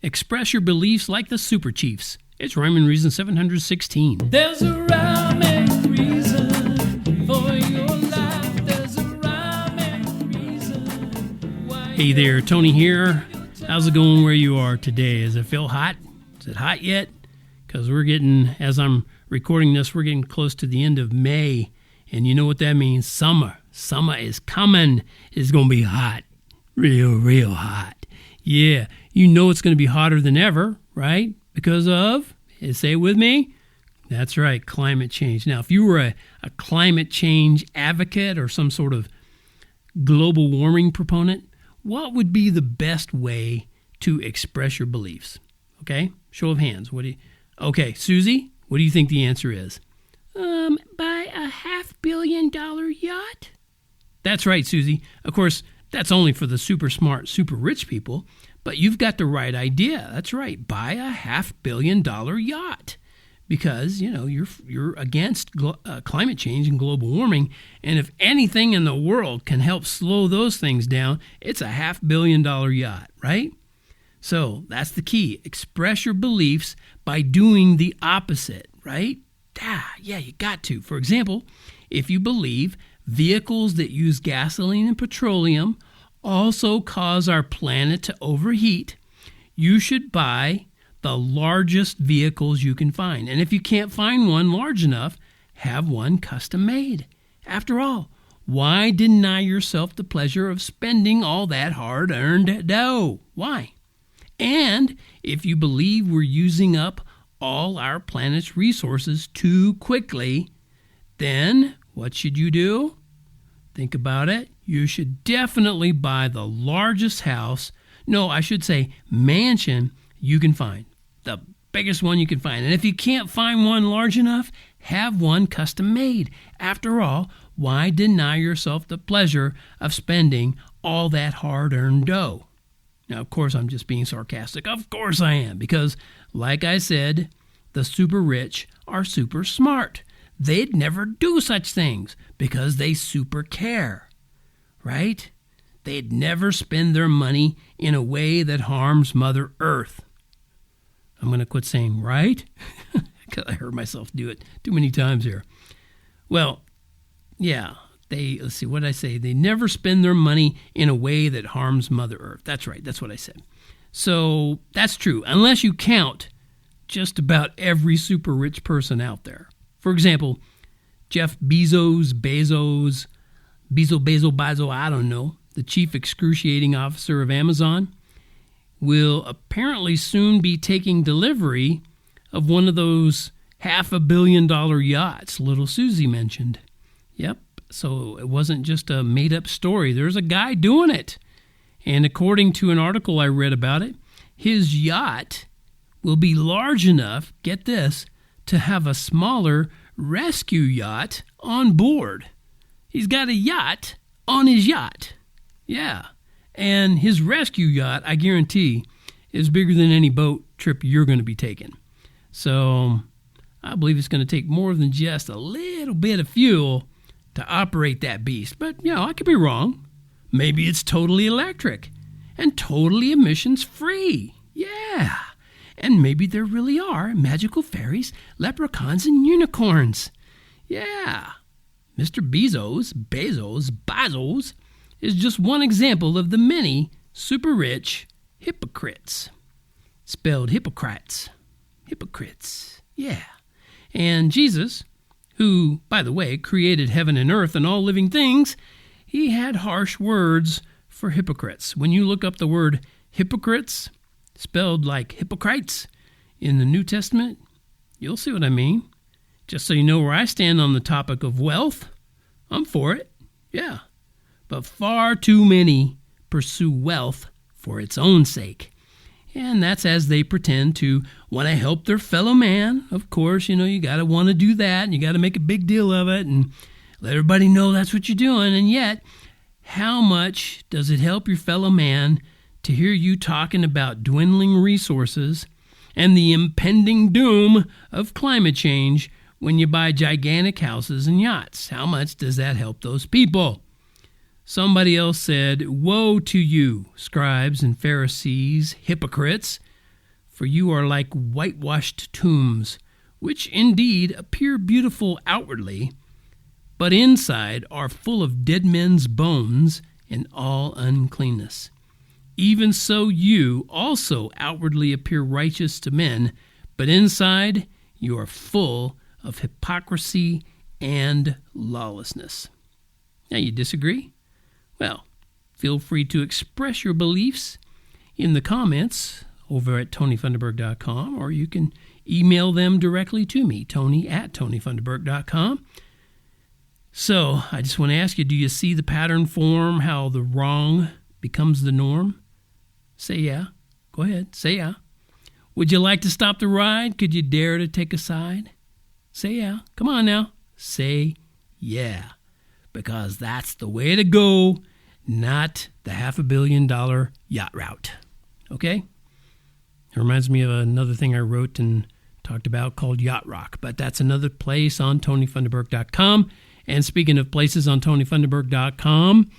Express your beliefs like the Super Chiefs. It's Rhyme and Reason 716. There's a rhyme and reason for your life. There's a rhyme and reason why. Hey there, Tony here. How's it going where you are today? Does it feel hot? Is it hot yet? Because we're getting, as I'm recording this, we're getting close to the end of May. And you know what that means? Summer. Summer is coming. It's going to be hot. Real hot. Yeah, you know it's going to be hotter than ever, right? Because of, say it with me, that's right, climate change. Now, if you were a climate change advocate or some sort of global warming proponent, what would be the best way to express your beliefs? Okay, show of hands. Okay, Susie, what do you think the answer is? Buy a $500 million yacht? That's right, Susie. Of course, that's only for the super smart, super rich people, but you've got the right idea. That's right. Buy a $500 million yacht because, you know, you're against climate change and global warming, and if anything in the world can help slow those things down, it's a $500 million yacht, right? So that's the key. Express your beliefs by doing the opposite, right? Yeah, you got to. For example, if you believe vehicles that use gasoline and petroleum also cause our planet to overheat, you should buy the largest vehicles you can find. And if you can't find one large enough, have one custom made. After all, why deny yourself the pleasure of spending all that hard-earned dough? Why? And if you believe we're using up all our planet's resources too quickly, then what should you do? Think about it. You should definitely buy the largest house, mansion you can find. The biggest one you can find. And if you can't find one large enough, have one custom made. After all, why deny yourself the pleasure of spending all that hard-earned dough? Now, of course, I'm just being sarcastic. Of course I am, because, like I said, the super rich are super smart. They'd never do such things because they super care, right? They'd never spend their money in a way that harms Mother Earth. I'm going to quit saying right, because I heard myself do it too many times here. Well, yeah. Let's see, what did I say? They never spend their money in a way that harms Mother Earth. That's right, that's what I said. So that's true, unless you count just about every super rich person out there. For example, Jeff Bezos, I don't know, the chief excruciating officer of Amazon, will apparently soon be taking delivery of one of those $500 million yachts little Susie mentioned. Yep. So it wasn't just a made-up story. There's a guy doing it. And according to an article I read about it, his yacht will be large enough, get this, to have a smaller rescue yacht on board. He's got a yacht on his yacht. Yeah. And his rescue yacht, I guarantee, is bigger than any boat trip you're going to be taking. So I believe it's going to take more than just a little bit of fuel to operate that beast. But, I could be wrong. Maybe it's totally electric and totally emissions-free. Yeah. And maybe there really are magical fairies, leprechauns, and unicorns. Yeah. Mr. Bezos is just one example of the many super rich hypocrites. Spelled hypocrites. Hypocrites. Yeah. And Jesus, who, by the way, created heaven and earth and all living things, he had harsh words for hypocrites. When you look up the word hypocrites, spelled like hypocrites, in the New Testament, you'll see what I mean. Just so you know where I stand on the topic of wealth, I'm for it, yeah. But far too many pursue wealth for its own sake. And that's as they pretend to want to help their fellow man. Of course, you got to want to do that, and you got to make a big deal of it and let everybody know that's what you're doing. And yet, how much does it help your fellow man to hear you talking about dwindling resources and the impending doom of climate change when you buy gigantic houses and yachts? How much does that help those people? Somebody else said, "Woe to you, scribes and Pharisees, hypocrites, For you are like whitewashed tombs, which indeed appear beautiful outwardly, but inside are full of dead men's bones and all uncleanness. Even so you also outwardly appear righteous to men, but inside you are full of hypocrisy and lawlessness. Now, you disagree? Well, feel free to express your beliefs in the comments over at TonyFunderburk.com, or you can email them directly to me, Tony@TonyFunderburk.com. So, I just want to ask you, do you see the pattern form, how the wrong becomes the norm? Say yeah. Go ahead, say yeah. Would you like to stop the ride? Could you dare to take a side? Say yeah. Come on now. Say yeah. Because that's the way to go, not the $500 million yacht route. Okay? It reminds me of another thing I wrote and talked about called Yacht Rock, but that's another place on TonyFunderburk.com. And speaking of places on TonyFunderburk.com,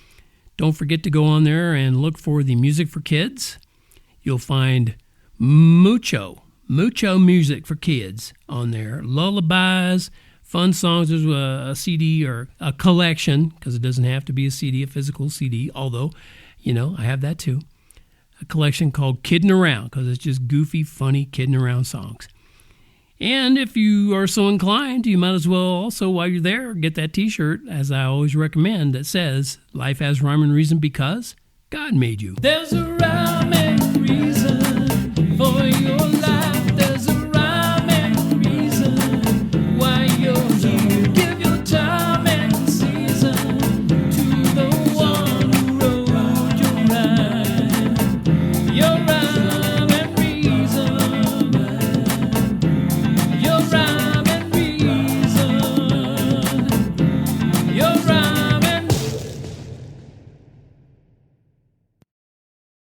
don't forget to go on there and look for the music for kids. You'll find mucho music for kids on there. Lullabies, fun songs. There's a CD or a collection, because it doesn't have to be a CD, a physical CD, although, I have that too. A collection called Kiddin' Around, because it's just goofy, funny, kidding around songs. And if you are so inclined, you might as well also, while you're there, get that t-shirt, as I always recommend, that says, "Life has rhyme and reason because God made you." There's a rhyme and